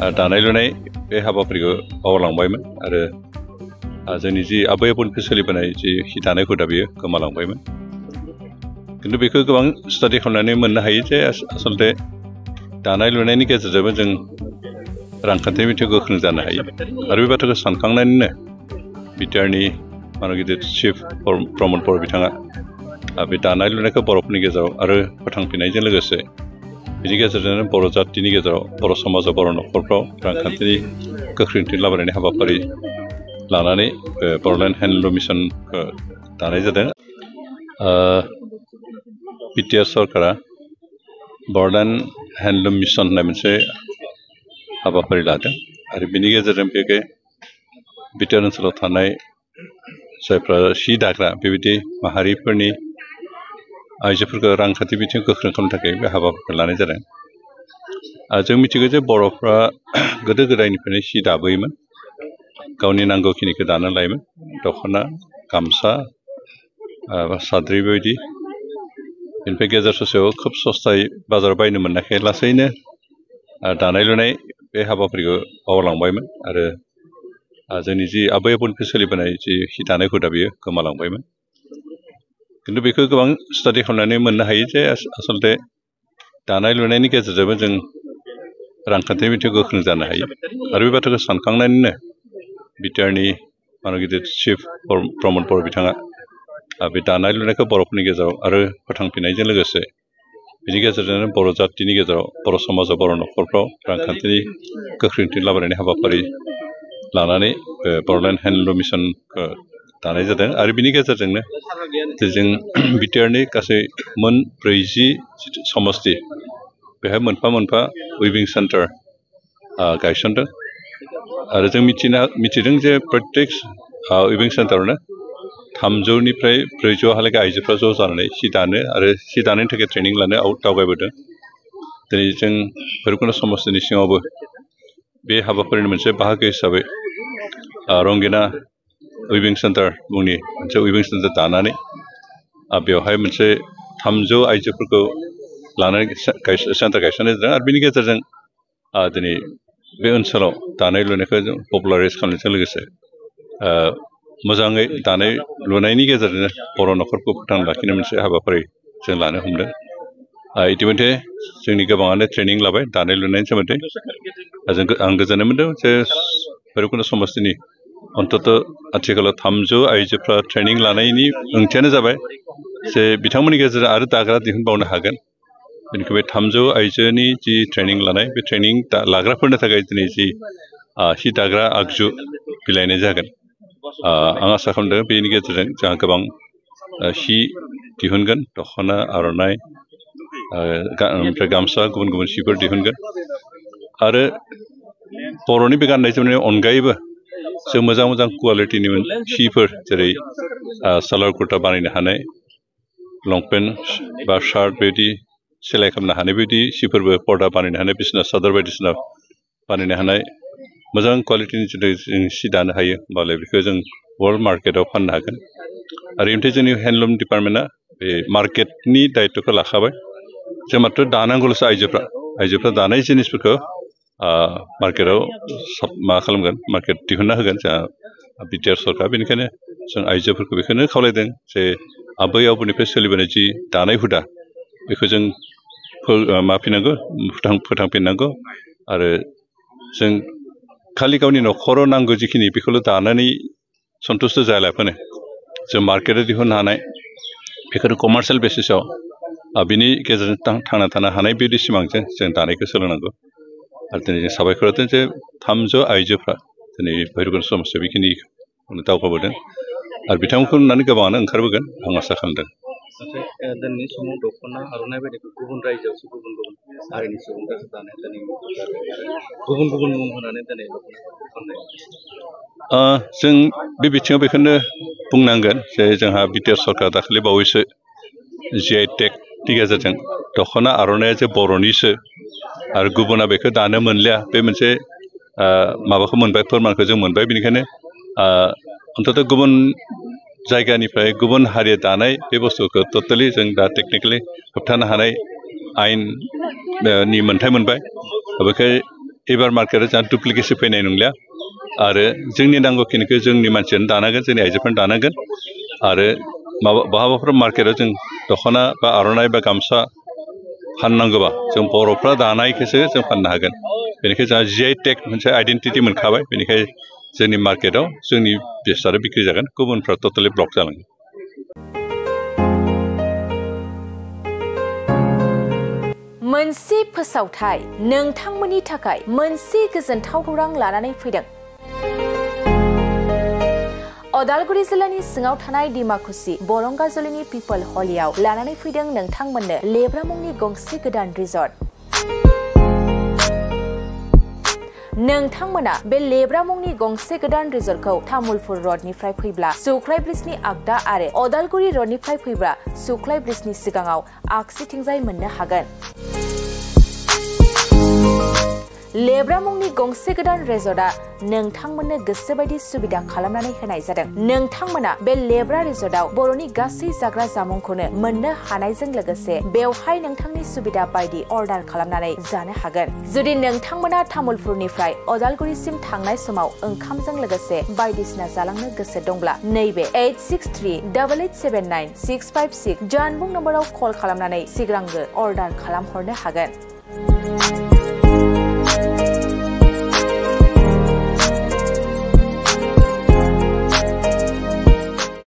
दानाय लुनाय बे हाबाफारिखौ बावलांबायमोन आरो जोंनि जि आबै आबौनिफ्राय सोलिबोनाय जि हि दानाय हुदा बेयो गोमालांबायमोन। खिन्थु बेखौ गोबां स्टाडि खालामनानै मोननो हायो जे आसलते दानाय लुनायनि गेजेरजोंबो जों रांखान्थि बिथिङाव गोख्रों जानो हायो आरो बे बाथ्राखौ सानखांनानैनो बिटिआरनि गिदिर चिफ प्रमद बर बिथाङा बे दानाय लुनायखौ बर'फोरनि गेजेराव आरो फोथांफिननायजों लोगोसे बिनि गेजेरजोंनो बर' जातिनि गेजेराव बर' समाजाव बर' न'खरफ्राव रांखान्थिनि गोख्रोंथि लाबोनायनि हाबाफारि लानानै बर'लेण्ड हेन्डलुम मिशनखौ दानाय जादों। बिटिआर सरकारा बर'लेण्ड हेन्डलुम मिशन होननाय मोनसे हाबाफारि लादों आरो बिनि गेजेरजों बे बिटिआर ओनसोलाव थानाय जायफ्रा सि दाग्रा बेबायदि माहारिफोरनि आइजोफोरखौ रांखान्थि बिथिङाव गोख्रों खालामनो थाखाय बे हाबाफारिखौ लानाय जादों। जों मिथिगौ जे बर'फ्रा गोदो गोदायनिफ्रायनो सि दाबोयोमोन, गावनि नांगौखिनिखौ दानो लायोमोन, दख'ना गामसा बा साद्रि बेबायदि। बेनिफ्राय गेजेर ससेयाव खोब सस्थायै बाजाराव बायनो मोननायखाय लासैनो दानाय लुनाय बे हाबाफारिखौ बावलांबायमोन आरो जोंनि जि आबै आबौनिफ्राय सोलिबोनाय जि हि दानाय हुदा बेयो गोमालांबायमोन। खिन्थु बेखौ गोबां स्टाडि खालामनानै मोननो हायो जे आसलते दानाय लुनायनि गेजेरजोंबो जों रांखान्थि बिथिङाव गोख्रों जानो हायो आरो बे बाथ्राखौ सानखांनानैनो बिटिआरनि गिदिर चिफ प्रमद बर बिथाङा बे दानाय लुनायखौ बर'फोरनि गेजेराव आरो फोथांफिननायजों लोगोसे बिनि गेजेरजोंनो बर' जातिनि गेजेराव बर' समाजाव बर' न'खरफ्राव रांखान्थिनि गोख्रोंथि लाबोनायनि हाबाफारि लानानै बर'लेण्ड हेन्डलुम मिशनखौ दानाय जादों आरो बिनि गेजेरजोंनो जों बिटिआरनि गासै मोन 40 समस्ति बेहाय मोनफा मोनफा उइभिं सेन्टार गायसनदों आरो जों मिथिदों जे प्रत्येक उइभिं सेन्टारावनो 300निफ्राय 400हालागै आइजोफ्रा ज' जानानै सि दानो आरो सि दानायनि थाखाय ट्रेनिं लानो दावगाबोदों। दिनै जों भैरबकुन्द समस्तिनि सिङावबो बे हाबाफारिनि मोनसे बाहागो हिसाबै रंगिना उइभिं सेन्टार मुंनि मोनसे उइभिं सेन्टार दानानै बेवहाय मोनसे 300 आइजोफोरखौ लानानै सेन्टार गायसननाय जादों आरो बिनि गेजेरजों दिनै बे ओनसोलाव दानाय लुनायखौ जों पपुलाराइज खालामनायजों लोगोसे मोजाङै दानाय लुनायनि गेजेरजोंनो बर' न'खरखौ फोथांना लाखिनो मोनसे हाबाफारि जों लानो हमदों। इतिमध्य जोंनि गोबाङानो ट्रेनिं लाबाय दानाय लुनायनि सोमोन्दै। आं गोजोननाय मोन्दों जे भैरबकुन्द समस्तिनि अन्तत आथिखालाव 300 आइजोफ्रा ट्रेनिं लानायनि ओंथियानो जाबाय जे बिथांमोननि गेजेरजों आरो दाग्रा दिहुनबावनो हागोन। बेनिखाय बे 300 आइजोनि जि ट्रेनिं लानाय बे ट्रेनिं लाग्राफोरनि थाखाय दिनै जि हि दाग्रा आगजु बिलाइनाय जागोन। आं आसा खालामदों बेनि गेजेरजों जोंहा गोबां हि दिहुनगोन, दख'ना आर'नाइ ओमफ्राय गामसा गुबुन गुबुन सिफोर दिहुनगोन आरो बर'नि बे गाननाय जोमनायनि अनगायैबो जों मोजां मोजां कुवालिटिनि सिफोर जेरै सालार कुर्ता बानायनो हानाय, लंपेन्ट बा शार्ट बेबायदि सेलाइ खालामनो हानाय बायदि सिफोरबो पर्दा बानायनो हानाय, बिसना सादर बायदिसिना बानायनो हानाय मोजां कुवालिटिनि जुदि जों सि दानो हायो होमबालाय बेखौ जों वर्ल्ड मार्केटआव फाननो हागोन। आरो ओमफ्राय जोंनि हेन्डलुम डिपार्टमेन्टआ बे मार्केटनि दायित्वखौ लाखाबाय। जों माथ्र' दानांगौल'सो आइजोफ्रा दानाय जिनिसफोरखौ मार्केटआव खालामगोन, मार्केट दिहुनना होगोन जोंहा बिटिआर सरकार। बेनिखायनो जों आइजोफोरखौ बेखौनो खावलायदों जे आबै आबौनिफ्राय सोलिबोनाय जि दानाय हुदा बेखौ जों फोथांफिननांगौ आरो जों खालि गावनि न'खराव नांगौ जिखिनि बेखौल' दानानै सन्तुस्ट' जायालाफानो जों मार्केटआव दिहुननो हानाय बेखौनो कमार्सियेल बेसिसाव बिनि गेजेरजों थांना थानो हानाय बेबायदि सिमांजों जों दानायखौ सोलोंनांगौ। आरो दिनै जों साबायखर होदों जे 300 आइजोफ्रा दिनै भैरबकुन्द समस्तियाव बेखिनि दावगाबोदों आरो बिथांमोनखौ नुनानै गोबाङानो ओंखारबोगोन आं आसा खालामदों। दिनैनि समाव दख'ना आर'नाइ बायदिखौ गुबुन रायजोआवसो गुबुन गुबुन हारिनि सुबुंफ्रासो दानाय, दिनै गुबुन गुबुन मुं होनानै दिनै जों बे बिथिङाव बेखौनो बुंनांगोन जे जोंहा बिटिआर सरकारा दाखालि बावैसो GI टेगनि गेजेरजों दख'ना आर'नाइया जे बर'निसो आरो गुबुना बेखौ दानो मोनलिया बे मोनसे माबाखौ मोनबाय, फोरमानखौ जों मोनबाय। बेनिखायनो अन्तत गुबुन जायगानिफ्राय गुबुन हारिया दानाय बे बुस्थुखौ टटेलि जों दा टेकनिकेलि होबथानो हानाय आयेननि मोन्थाय मोनबाय। बेखाय एबार मार्केटआव जोंहा डुप्लिकेसन फैनाय नंलिया आरो जोंनि नांगौखिनिखौ जोंनि मानसियानो दानांगोन जोंनि आइजोफोरानो दानांगोन आरो बहाबाफोर मार्केटआव जों दख'ना बा आर'नाइ बा गामसा फाननांगौबा जों बर'फ्रा दानायखौसो जों फाननो हागोन बेनिखायनो जोंहा GI टेग मोनसे आइडेन्टिटि मोनखाबाय बेनिखायनो जोंनि मार्केटआव जोंनि बेसादा बिक्रि जागोन गुबुनफ्रा टटेलि ब्लक जालांगोन मोनसे फोसावथाय नोंथांमोननि थाखाय मोनसे गोजोनथाव खौरां लानानै फैदों अदालगुरि जिल्लानि सिङाव थानाय डिमाकुसि बरंगाजुलिनि पिपल हलियाव लानानै फैदों नोंथांमोननो लेब्रा मुंनि गंसे गोदान रिजर्ट नोंथांमोना बे लेब्रा मुंनि गंसे गोदान रिजर्टखौ तामुलपुर रडनिफ्राय फैब्ला सुख्लाय ब्रिजनि आगदा आरो अदालगुरि रडनिफ्राय फैब्ला सुख्लाय ब्रिजनि सिगाङाव आगसिथिंजाय मोननो हागोन लेब्रा मुंनि गंसे गोदान रिजर्टआ नोंथांमोननो गोसोबायदि सुबिदा खालामनानै होनाय जादों नोंथांमोना बे लेब्रा रिजर्टआव बर'नि गासै जाग्रा जामुंखौनो मोननो हानायजों लोगोसे बेवहाय नोंथांनि सुबिदा बायदि अर्डार खालामनानै जानो हागोन जुदि नोंथांमोना तामुलपुरनिफ्राय अदालगुरिसिम थांनाय समाव ओंखामजों लोगोसे बायदिसिना जालांनो गोसो दंब्ला नैबे 8638879656 जानबुं नम्बराव कल खालामनानै सिगांग्रो अर्डार खालामहरनो हागोन